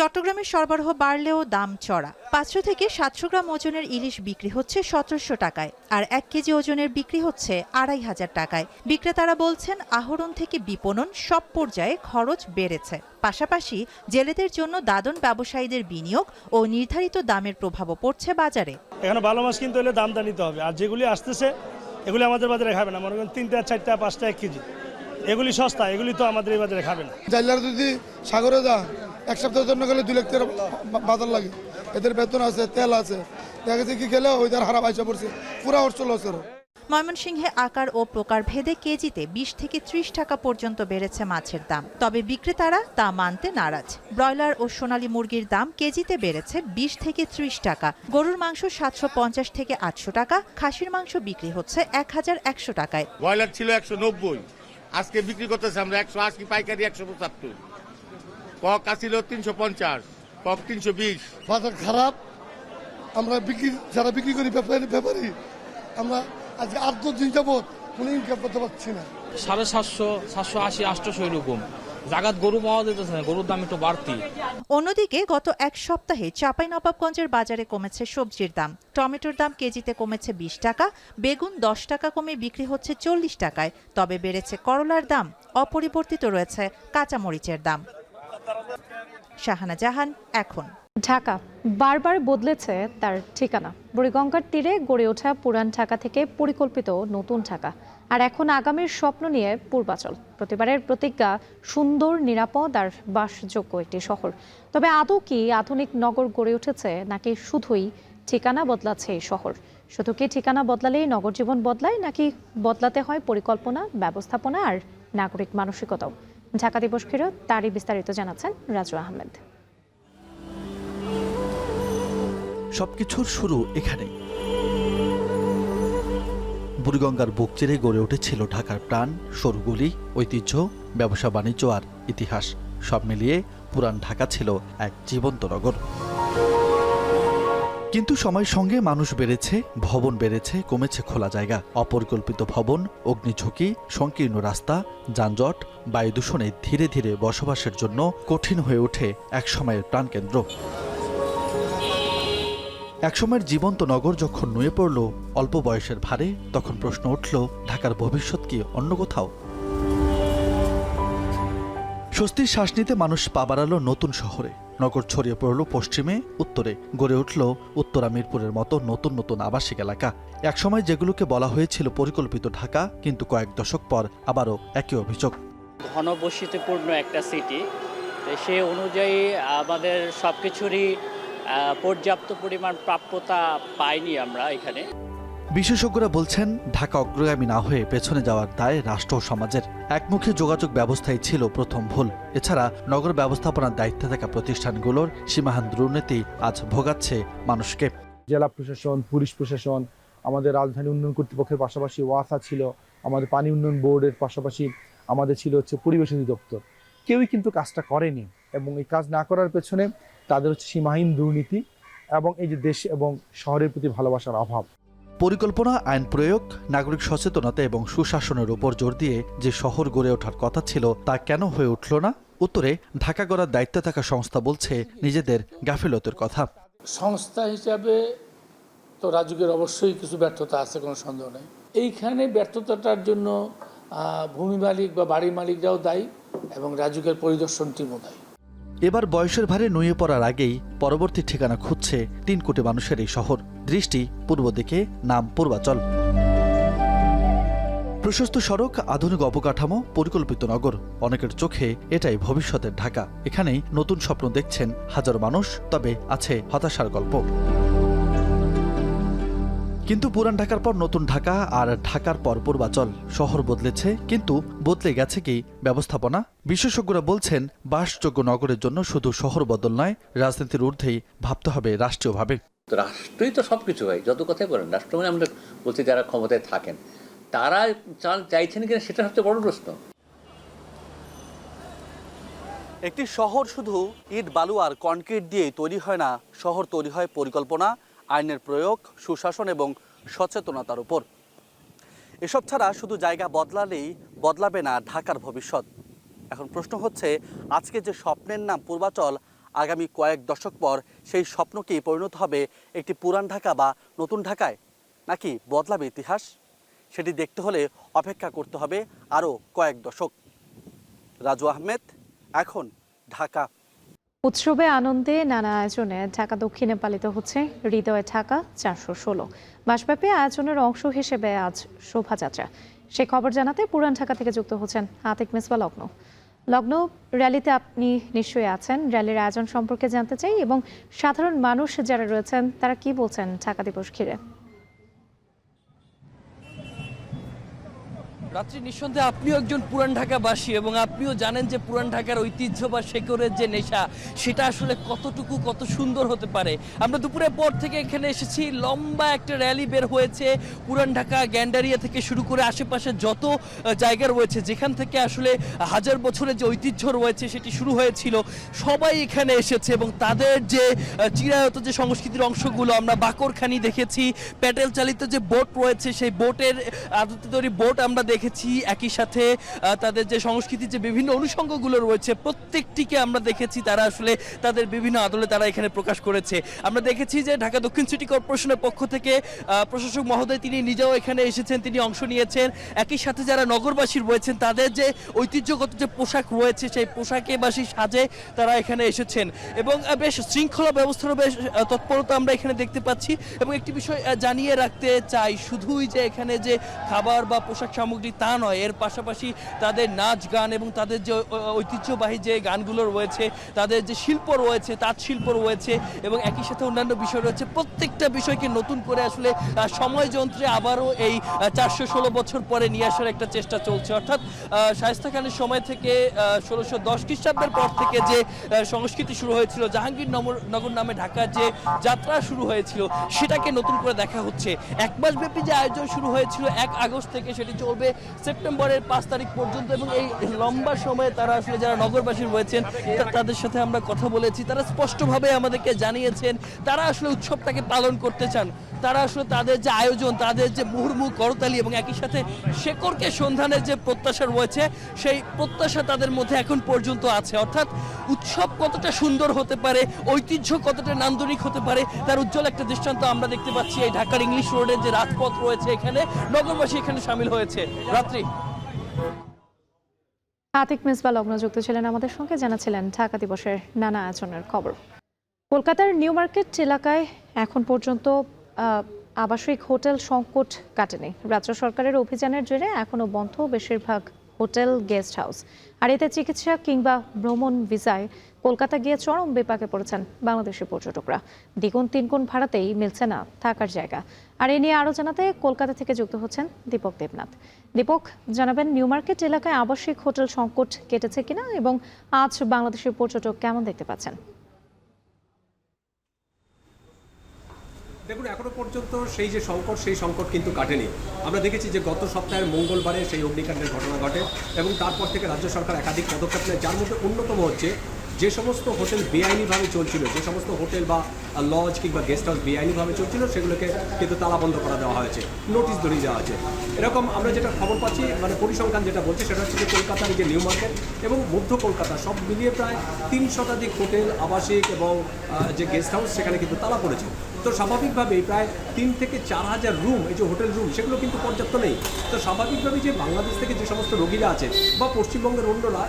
চট্টগ্রামের সরবরাহ বাড়লেও দাম চড়া। 500 থেকে 700 গ্রাম ওজনের ইলিশ বিক্রি হচ্ছে 1700 টাকায়, আর 1 কেজি ওজনের বিক্রি হচ্ছে 2500 টাকায়। বিক্রেতারা বলছেন, আহরণ থেকে বিপণন সব পর্যায়ে খরচ বেড়েছে। পাশাপাশি জেলেদের জন্য দাদন ব্যবসায়ীদের বিনিয়োগ ও নির্ধারিত দামের প্রভাবও পড়ছে বাজারে। এখানে ভালো মাছ কিনতে হলে দামটা নিতে হবে, আর যেগুলি আসতেছে এগুলি আমাদের বাজারে খাবে না। মনে করেন 3টা 4টা 5টা 1 কেজি, এগুলি সস্তা, এগুলি তো আমাদের এই বাজারে খাবে না। জাইলার যদি সাগরে যা 1 সপ্তাহের জন্য গেলে 2 লাখ টাকা বাজার লাগে, এদের বেতন আছে, তেল আছে, দেখা যাচ্ছে কি খেলে ওইটার হারা পয়সা পড়ছে, পুরা অর্চল আছে। ময়মনসিংহে আকার ও প্রকার ভেদে কেজিতে 20 থেকে 30 টাকা পর্যন্ত বেড়েছে মাছের দাম, তবে বিক্রেতারা তা মানতে নারাজ। ব্রয়লার ও সোনালী মুরগির দাম কেজিতে বেড়েছে 20 থেকে 30 টাকা। গরুর মাংস 750 থেকে 800 টাকা, খাসির মাংস বিক্রি হচ্ছে 1100 টাকায়। ব্রয়লার ছিল 190, আজকে বিক্রি করতেছে আমরা 180, পাইকারি 175। কক আসছিল 350, কক 320। বাজার খারাপ, আমরা যারা বিক্রি করি ব্যাপারী, আমরা আজকে 8-10 দিন যাবত কোনো ইনকাম করতে পারছি না। 750, 780, 800 এরকম জাগাত গরু পাওয়া যেতেছে না, গরুর দাম একটু বাড়তি। অন্যদিকে গত 1 সপ্তাহে চাঁপাইনবাবগঞ্জের বাজারে কমেছে সবজির দাম। টমেটোর দাম কেজিতে কমেছে 20 টাকা, বেগুন 10 টাকা কমে বিক্রি হচ্ছে 40 টাকায়, তবে বেড়েছে করলার দাম। অপরিবর্তিত রয়েছে কাঁচামরিচের দাম। শাহানা জাহান, এখন ঢাকা বারবার বদলেছে তার ঠিকানা। বুড়িগঙ্গার তীরে গড়ে ওঠা পুরান ঢাকা থেকে পরিকল্পিত নতুন ঢাকা, আর এখন আগামীর স্বপ্ন নিয়ে পূর্বাচল। প্রতিবারের প্রতিজ্ঞা সুন্দর, নিরাপদ আর বাসযোগ্য একটি শহর। তবে আদৌ কি আধুনিক নগর গড়ে উঠেছে, নাকি শুধুই ঠিকানা বদলাচ্ছে এই শহর? শুধু কি ঠিকানা বদলালেই নগর জীবন বদলায়, নাকি বদলাতে হয় পরিকল্পনা, ব্যবস্থাপনা আর নাগরিক মানসিকতাও? ঢাকা দিবস ঘিরে তারই বিস্তারিত জানাচ্ছেন রাজু আহমেদ। সবকিছুর শুরু এখানেই। বুড়িগঙ্গার বুক চিরে গড়ে উঠেছিল ঢাকার প্রাণ, সরু গলি, ঐতিহ্য, ব্যবসা বাণিজ্য আর ইতিহাস। সব মিলিয়ে পুরান ঢাকা ছিল এক জীবন্ত নগর। কিন্তু সময়ের সঙ্গে মানুষ বেড়েছে, ভবন বেড়েছে, কমেছে খোলা জায়গা। অপরিকল্পিত ভবন, অগ্নিঝুঁকি, সংকীর্ণ রাস্তা, যানজট, বায়ু দূষণে ধীরে ধীরে বসবাসের জন্য কঠিন হয়ে ওঠে একসময়ের প্রাণকেন্দ্র। একসময়ের জীবন্ত নগর যখন নুয়ে পড়ল অল্প বয়সের ভারে, তখন প্রশ্ন উঠল, ঢাকার ভবিষ্যৎ কি অন্য কোথাও? স্বস্তির শ্বাস নিতে মানুষ পা বাড়ালো নতুন শহরে। নগর ছড়িয়ে পড়ল পশ্চিমে, উত্তরে। গড়ে উঠল উত্তরা মিরপুরের মতো নতুন নতুন আবাসিক এলাকা। একসময় যেগুলোকে বলা হয়েছিল পরিকল্পিত ঢাকা, কিন্তু কয়েক দশক পর আবারও একই অভিযোগ। ঘনবসতিপূর্ণ একটা সিটি, সে অনুযায়ী আমাদের সব কিছুরই পর্যাপ্ত পরিমাণ প্রাপ্যতা পাইনি আমরা এখানে। বিশেষজ্ঞরা বলছেন ঢাকা অগ্রগামী না হয়ে পেছনে যাওয়ার দায় রাষ্ট্র ও সমাজের। একমুখী যোগাযোগ ব্যবস্থাই ছিল প্রথম ভুল। এছাড়া নগর ব্যবস্থাপনার দায়িত্বে থাকা প্রতিষ্ঠানগুলোর সীমাহীন দুর্নীতি আজ ভোগাচ্ছে মানুষকে। জেলা প্রশাসন, পুলিশ প্রশাসন, আমাদের রাজধানী উন্নয়ন কর্তৃপক্ষের পাশাপাশি ওয়াসা ছিল, আমাদের পানি উন্নয়ন বোর্ডের পাশাপাশি আমাদের ছিল পরিবেশ অধিদপ্তর। কেউই কিন্তু কাজটা করেনি এবং এই কাজ না করার পেছনে তাদের সীমাহীন দুর্নীতি এবং এই যে দেশ এবং শহরের প্রতি ভালোবাসার অভাব। পরিকল্পনা, আইন প্রয়োগ, নাগরিক সচেতনতা এবং সুশাসনের উপর জোর দিয়ে যে শহর গড়ে ওঠার কথা ছিল তা কেন হয়ে উঠল না? উত্তরে ঢাকা গড়ার দায়িত্বে থাকা সংস্থা বলছে নিজেদের গাফিলতের কথা। সংস্থা হিসাবে তো রাজুকের অবশ্যই কিছু ব্যর্থতা আছে, কোনো সন্দেহ নেই। এইখানে ব্যর্থতাটার জন্য ভূমি মালিক বা বাড়ির মালিকরাও দায়ী এবং রাজুকের পরিদর্শন টিমও দায়ী। এবার বয়সের ভারে নুয়ে পড়ার আগেই পরবর্তী ঠিকানা খুঁজছে 3 কোটি মানুষের এই শহর। দৃষ্টি পূর্ব দিকে, নাম পূর্বাচল। প্রশস্ত সড়ক, আধুনিক অবকাঠামো, পরিকল্পিত নগর, অনেকের চোখে এটাই ভবিষ্যতের ঢাকা। এখানেই নতুন স্বপ্ন দেখছেন হাজারো মানুষ, তবে আছে হতাশার গল্প। কিন্তু পুরান ঢাকার পর নতুন ঢাকা আর ঢাকার পর পূর্বাচল। শহর বদলেছে, কিন্তু বদলে গেছে কি ব্যবস্থাপনা? বিশেষজ্ঞরা বলছেন বাসযোগ্য নগরের জন্য শুধু শহর বদল নয়, রাজনীতির ঊর্ধ্বেই ভাবতে হবে রাষ্ট্রীয়ভাবে। রাষ্ট্রই তো সবকিছু হয়, যত কথাই বলেন রাষ্ট্র মানে আমরা বলছি যারা ক্ষমতায় থাকেন তারা চাইছেন কিনা সেটা সবচেয়ে বড় প্রশ্ন। একটি শহর শুধু ইট, বালু আর কনক্রিট দিয়েই তৈরি হয় না। শহর তৈরি হয় পরিকল্পনা, আইনের প্রয়োগ, সুশাসন এবং সচেতনতার উপর। এসব ছাড়া শুধু জায়গা বদলালেই বদলাবে না ঢাকার ভবিষ্যৎ। এখন প্রশ্ন হচ্ছে, আজকে যে স্বপ্নের নাম পূর্বাচল, আগামী কয়েক দশক পর সেই স্বপ্ন কি পরিণত হবে একটি পুরান ঢাকা বা নতুন ঢাকায়, নাকি বদলাবে ইতিহাস? সেটি দেখতে হলে অপেক্ষা করতে হবে আরও কয়েক দশক। রাজু আহমেদ, এখন ঢাকা। উৎসবে আনন্দে নানা আয়োজনে ঢাকা দক্ষিণে পালিত হচ্ছে হৃদয় ঢাকা 416। মাসব্যাপী আয়োজনের অংশ হিসেবে আজ শোভাযাত্রা। সে খবর জানাতে পুরান ঢাকা থেকে যুক্ত হচ্ছেন আতিক মিসবা লগ্ন। লগ্ন, র্যালিতে আপনি নিশ্চয়ই আছেন। র্যালির আয়োজন সম্পর্কে জানতে চাই এবং সাধারণ মানুষ যারা রয়েছেন তারা কি বলছেন ঢাকা দিবস ঘিরে। রাত্রি, নিঃসন্দেহে আপনিও একজন পুরান ঢাকাবাসী এবং আপনিও জানেন যে পুরান ঢাকার ঐতিহ্য বা শেকড়ের যে নেশা সেটা আসলে কতটুকু কত সুন্দর হতে পারে। আমরা দুপুরের পর থেকে এখানে এসেছি, লম্বা একটা র্যালি বের হয়েছে পুরান ঢাকা, গ্যান্ডারিয়া থেকে শুরু করে আশেপাশে যত জায়গা রয়েছে যেখান থেকে আসলে হাজার বছরের যে ঐতিহ্য রয়েছে সেটি শুরু হয়েছিল, সবাই এখানে এসেছে এবং তাদের যে চিরায়ত যে সংস্কৃতির অংশগুলো আমরা বাকরখানি দেখেছি, প্যাডেল চালিত যে বোট রয়েছে সেই বোটের আদতে তৈরি বোট আমরা দেখেছি। একই সাথে তাদের যে সংস্কৃতির যে বিভিন্ন অনুষঙ্গগুলো রয়েছে প্রত্যেকটিকে আমরা দেখেছি তারা আসলে তাদের বিভিন্ন আদলে তারা এখানে প্রকাশ করেছে। আমরা দেখেছি যে ঢাকা দক্ষিণ সিটি কর্পোরেশনের পক্ষ থেকে প্রশাসক মহোদয় তিনি নিজেও এখানে এসেছেন, তিনি অংশ নিয়েছেন। একই সাথে যারা নগরবাসী রয়েছেন তাদের যে ঐতিহ্যগত যে পোশাক রয়েছে সেই পোশাকে বা সেই সাজে তারা এখানে এসেছেন এবং বেশ শৃঙ্খলা ব্যবস্থারও বেশ তৎপরতা আমরা এখানে দেখতে পাচ্ছি। এবং একটি বিষয় জানিয়ে রাখতে চাই, শুধুই যে এখানে যে খাবার বা পোশাক সামগ্রী তা নয়, এর পাশাপাশি তাদের নাচ গান এবং তাদের যে ঐতিহ্যবাহী যে গানগুলো রয়েছে, তাদের যে শিল্প রয়েছে, তাঁত শিল্প রয়েছে এবং একই সাথে অন্যান্য বিষয় রয়েছে। প্রত্যেকটা বিষয়কে নতুন করে আসলে সময় যন্ত্রে আবারও এই 416 বছর পরে নিয়ে আসার একটা চেষ্টা চলছে। অর্থাৎ শায়েস্তা খানের সময় থেকে 1610 খ্রিস্টাব্দের পর থেকে যে সংস্কৃতি শুরু হয়েছিল, জাহাঙ্গীর নগর নামে ঢাকার যে যাত্রা শুরু হয়েছিল সেটাকে নতুন করে দেখা হচ্ছে। এক মাসব্যাপী যে আয়োজন শুরু হয়েছিল 1 আগস্ট থেকে, সেটি চলবে সেপ্টেম্বরের 5 তারিখ পর্যন্ত এবং এই লম্বা সময়ে তারা আসলে যারা নগরবাসী রয়েছেন তাদের সাথে আমরা কথা বলেছি, তারা স্পষ্টভাবে আমাদেরকে জানিয়েছেন তারা আসলে উৎসবটাকে পালন করতে চান। তারা আসলে তাদের যে আয়োজন, তাদের যে মুহুর্মুহু করতালি এবং একই সাথে শেকড়কে সন্ধানের যে প্রত্যাশা রয়েছে সেই প্রত্যাশা তাদের মধ্যে এখন পর্যন্ত আছে। অর্থাৎ উৎসব কতটা সুন্দর হতে পারে, ঐতিহ্য কতটা নান্দনিক হতে পারে তার উজ্জ্বল একটা দৃষ্টান্ত আমরা দেখতে পাচ্ছি এই ঢাকার ইংলিশ রোডের যে রাজপথ রয়েছে, এখানে নগরবাসী এখানে সামিল হয়েছে। রাত্রি, আতিক মিসবা লগ্ন যুক্ত ছিলেন আমাদের সঙ্গে, জানাচ্ছিলেন ঢাকা দিবসের নানা আয়োজনের খবর। কলকাতার নিউ মার্কেট এলাকায় এখন পর্যন্ত আবাসিক হোটেল সংকট কাটেনি। রাজ্য সরকারের অভিযানের জেরে এখনো বন্ধ বেশিরভাগ হোটেল, গেস্ট হাউস। আর এতে চিকিৎসা কিংবা ভ্রমণ ভিসায় কলকাতা গিয়ে চরম বিপাকে পড়েছেন বাংলাদেশি পর্যটকরা। দ্বিগুণ তিনগুণ ভাড়াতেই মিলছে না থাকার জায়গা। আর এ নিয়ে আরও জানাতে কলকাতা থেকে যুক্ত হচ্ছেন দীপক দেবনাথ। দীপক, জানাবেন নিউ মার্কেট এলাকায় আবাসিক হোটেল সংকট কেটেছে কিনা এবং আজ বাংলাদেশের পর্যটক কেমন দেখতে পাচ্ছেন? দেখুন, এখনো পর্যন্ত সেই যে সংকট, সেই সংকট কিন্তু কাটেনি। আমরা দেখেছি যে গত সপ্তাহের মঙ্গলবারে সেই অগ্নিকাণ্ডের ঘটনা ঘটে এবং তারপর থেকে রাজ্য সরকার একাধিক পদক্ষেপ নেয়, যার মধ্যে অন্যতম হচ্ছে যে সমস্ত হোটেল বেআইনিভাবে চলছিল, যে সমস্ত হোটেল বা লজ কিংবা গেস্ট হাউস বেআইনিভাবে চলছিল, সেগুলোকে কিন্তু তালাবন্ধ করা দেওয়া হয়েছে, নোটিশ ধরিয়ে দেওয়া হয়েছে। এরকম আমরা যেটা খবর পাচ্ছি, মানে পরিসংখ্যান যেটা বলছে সেটা হচ্ছে যে কলকাতার যে নিউ মার্কেট এবং মধ্য কলকাতা সব মিলিয়ে প্রায় 3 শতাধিক হোটেল, আবাসিক এবং যে গেস্ট হাউস সেখানে কিন্তু তালা পড়েছে। তো স্বাভাবিকভাবেই প্রায় 3 থেকে 4 হাজার রুম, এই যে হোটেল রুম, সেগুলো কিন্তু পর্যাপ্ত নেই। তো স্বাভাবিকভাবেই যে বাংলাদেশ থেকে যে সমস্ত রোগীরা আছে বা পশ্চিমবঙ্গের অন্যরা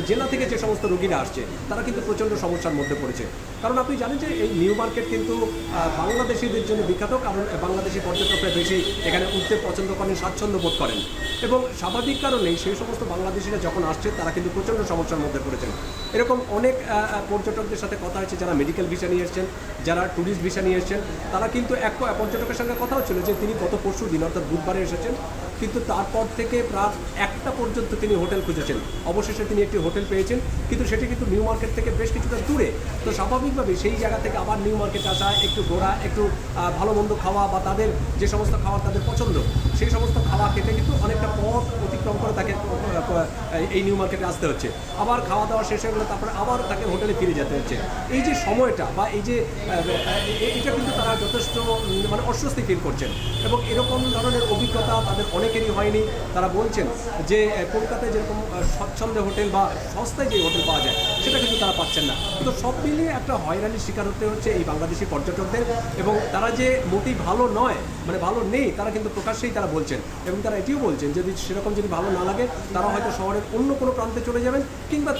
জেলা থেকে যে সমস্ত রোগীরা আসছে, তারা কিন্তু প্রচণ্ড সমস্যার মধ্যে পড়েছে। কারণ আপনি জানেন যে এই নিউ মার্কেট কিন্তু বাংলাদেশিদের জন্য বিখ্যাত, কারণ বাংলাদেশি পর্যটকরা বেশি এখানে উঠতে পছন্দ করেন, স্বাচ্ছন্দ্য বোধ করেন এবং স্বাভাবিক কারণেই সেই সমস্ত বাংলাদেশিরা যখন আসছে তারা কিন্তু প্রচণ্ড সমস্যার মধ্যে পড়েছেন। এরকম অনেক পর্যটকদের সাথে কথা হয়েছে, যারা মেডিকেল ভিসা নিয়ে এসছেন, যারা ট্যুরিস্ট ভিসা নিয়ে এসছেন, তারা কিন্তু এক পর্যটকের সঙ্গে কথা হচ্ছিল যে তিনি গত পরশু দিন অর্থাৎ বুধবারে এসেছেন, কিন্তু তারপর থেকে প্রায় 1টা পর্যন্ত তিনি হোটেল খুঁজেছেন। অবশেষে তিনি একটি হোটেল পেয়েছেন, কিন্তু সেটি কিন্তু নিউ মার্কেট থেকে বেশ কিছুটা দূরে। তো স্বাভাবিকভাবে সেই জায়গা থেকে আবার নিউ মার্কেটে আসা, একটু ঘোরা, একটু ভালো মন্দ খাওয়া বা তাদের যে সমস্ত খাবার তাদের পছন্দ, সেই সমস্ত খাওয়া খেতে কিন্তু অনেকটা পথ অতিক্রম করে তাকে এই নিউ মার্কেটে আসতে হচ্ছে। আবার খাওয়া দাওয়া শেষ হয়ে গেলে তারপরে আবার তাকে হোটেলে ফিরে যেতে হচ্ছে। এই যে সময়টা বা এই যে এটা কিন্তু তারা যথেষ্ট মানে অস্বস্তি ফিল করছেন এবং এরকম ধরনের অভিজ্ঞতা তাদের অনেকেরই হয়নি। তারা বলছেন যে কলকাতায় যেরকম স্বচ্ছন্দে হোটেল বা সস্তায় যে হোটেল পাওয়া যায়, সেটা কিন্তু তারা পাচ্ছেন না। তো সব মিলিয়ে একটা হয়রানির শিকার হতে হচ্ছে এই বাংলাদেশি পর্যটকদের এবং তারা যে মোটেই ভালো নয়, মানে ভালো নেই, তারা কিন্তু প্রকাশ্যেই তারা বলছেন এবং তারা এটিও বলছেন যদি সেরকম যদি ভালো না লাগে তারা হয়তো শহরের অন্য কোনো প্রান্তে চলে যাবেন কিংবা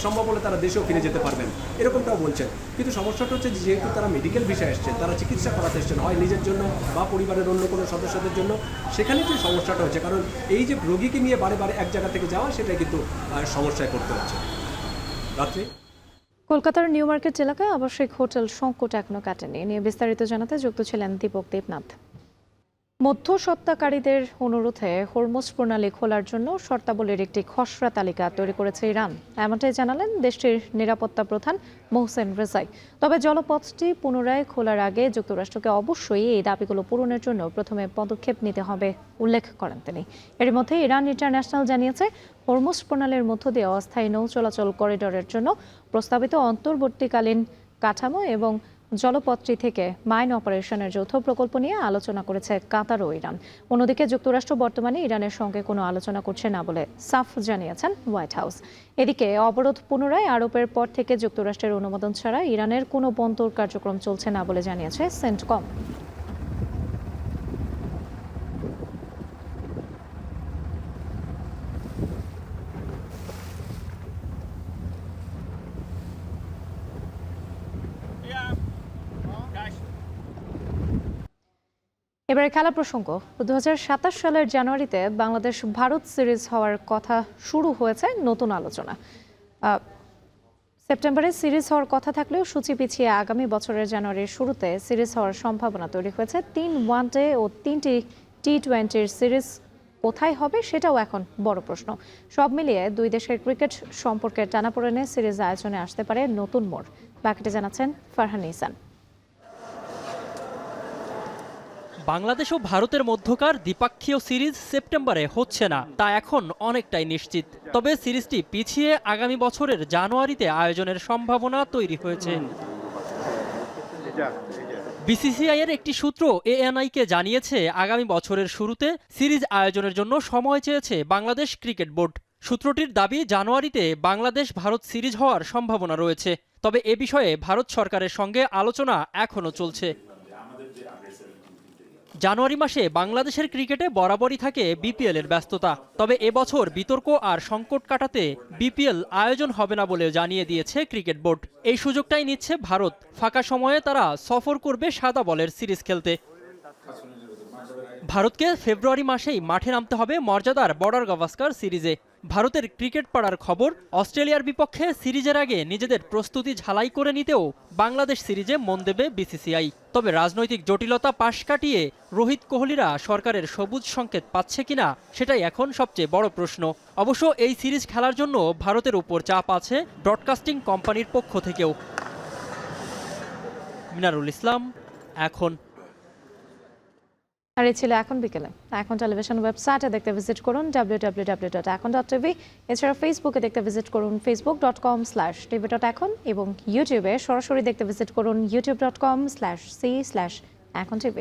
সম্ভব হলে তারা দেশেও ফিরে যেতে পারবেন, এরকমটাও বলছেন। কিন্তু সমস্যাটা হচ্ছে যেহেতু তারা মেডিকেল ভিসা এসছেন, তারা চিকিৎসা করাতে এসছেন, হয় নিজের জন্য বা পরিবারের অন্য কোনো সদস্যদের জন্য, সেখানে যে সমস্যাটা হচ্ছে, কারণ এই যে রোগীকে নিয়ে বারে বারে এক জায়গা থেকে যাওয়া, সেটাই কিন্তু সমস্যায় পড়তে হচ্ছে। রাত্রি কলকাতার নিউ মার্কেট এলাকায় আবাসিক হোটেল সংকট এখনো কাটেনি। নিয়ে বিস্তারিত জানাতে যুক্ত ছিলেন দীপক দেবনাথ। মধ্যস্বত্বকারীদের অনুরোধে হরমুজ প্রণালী খোলার জন্য শর্তাবলীর একটি খসড়া তালিকা তৈরি করেছে ইরান, এমনটাই জানালেন দেশটির নিরাপত্তা প্রধান মোহসেন রেজাই। তবে জলপথটি পুনরায় খোলার আগে যুক্তরাষ্ট্রকে অবশ্যই এই দাবিগুলো পূরণের জন্য প্রথমে পদক্ষেপ নিতে হবে উল্লেখ করেন তিনি। এর মধ্যে ইরান ইন্টারন্যাশনাল জানিয়েছে হরমুজ প্রণালীর মধ্য দিয়ে অস্থায়ী নৌ চলাচল করিডরের জন্য প্রস্তাবিত অন্তর্বর্তীকালীন কাঠামো এবং জলপথটি থেকে মাইন অপারেশনের যৌথ প্রকল্প নিয়ে আলোচনা করেছে কাতার ও ইরান। অন্যদিকে যুক্তরাষ্ট্র বর্তমানে ইরানের সঙ্গে কোনো আলোচনা করছে না বলে সাফ জানিয়েছেন হোয়াইট হাউস। এদিকে অবরোধ পুনরায় আরোপের পর থেকে যুক্তরাষ্ট্রের অনুমোদন ছাড়া ইরানের কোনো বন্দর কার্যক্রম চলছে না বলে জানিয়েছে সেন্টকম। এবারে খেলা প্রসঙ্গ। 2027 সালের জানুয়ারিতে বাংলাদেশ ভারত সিরিজ হওয়ার কথা শুরু হয়েছে নতুন আলোচনা। সেপ্টেম্বরে সিরিজ হওয়ার কথা থাকলেও সূচি পিছিয়ে আগামী বছরের জানুয়ারির শুরুতে সিরিজ হওয়ার সম্ভাবনা তৈরি হয়েছে। 3 ওয়ানডে ও 3টি টি-20 সিরিজ কোথায় হবে সেটাও এখন বড় প্রশ্ন। সব মিলিয়ে দুই দেশের ক্রিকেট সম্পর্কের টানাপোড়েনে সিরিজ আয়োজনে আসতে পারে নতুন মোড়। বাকিটা জানাচ্ছেন ফারহান ইহসান। বাংলাদেশ ও ভারতের মধ্যকার দ্বিপাক্ষীয় সিরিজ সেপ্টেম্বরে হচ্ছে না, তা এখন অনেকটাই নিশ্চিত। তবে সিরিজটি পিছিয়ে আগামী বছরের জানুয়ারিতে আয়োজনের সম্ভাবনা তৈরি হয়েছে। বিসিসিআই এর একটি সূত্র এএনআই-কে জানিয়েছে আগামী বছরের শুরুতে সিরিজ আয়োজনের জন্য সময় চেয়েছে বাংলাদেশ ক্রিকেট বোর্ড। সূত্রটির দাবি বাংলাদেশ ভারত সিরিজ হওয়ার সম্ভাবনা রয়েছে, তবে এ বিষয়ে ভারত সরকারের সঙ্গে আলোচনা এখনও চলছে। জানুয়ারি মাসে বাংলাদেশের ক্রিকেটে বরাবরই থাকে বিপিএল এর ব্যস্ততা, তবে এবছর বিতর্ক আর সংকট কাটাতে বিপিএল আয়োজন হবে না বলে জানিয়ে দিয়েছে ক্রিকেট বোর্ড। এই সুযোগটাই নিচ্ছে ভারত, ফাঁকা সময়ে তারা সফর করবে সাদা বলের সিরিজ খেলতে। ভারতকে ফেব্রুয়ারি মাসেই মাঠে নামতে হবে মর্যাদার বর্ডার গাভাস্কার সিরিজে। ভারতের ক্রিকেট পাড়ার খবর, অস্ট্রেলিয়ার বিপক্ষে সিরিজের আগে নিজেদের প্রস্তুতি ঝালাই করে নিতেও বাংলাদেশ সিরিজে মন দেবে বিসিসিআই। তবে রাজনৈতিক জটিলতা পাশ কাটিয়ে রোহিত কোহলিরা সরকারের সবুজ সংকেত পাচ্ছে কিনা সেটাই এখন সবচেয়ে বড় প্রশ্ন। অবশ্য এই সিরিজ খেলার জন্য ভারতের উপর চাপ আছে ব্রডকাস্টিং কোম্পানির পক্ষ থেকেও। মিনারুল ইসলাম, এখন। আর এই ছিল এখন বিকেলে। এখন টেলিভিশন ওয়েবসাইটে দেখতে ভিজিট করুন www.ekon.tv। এছাড়া ফেসবুকে দেখতে ভিজিট করুন facebook.com/tv.ekon এবং ইউটিউবে সরাসরি দেখতে ভিজিট করুন youtube.com/c/ekontv।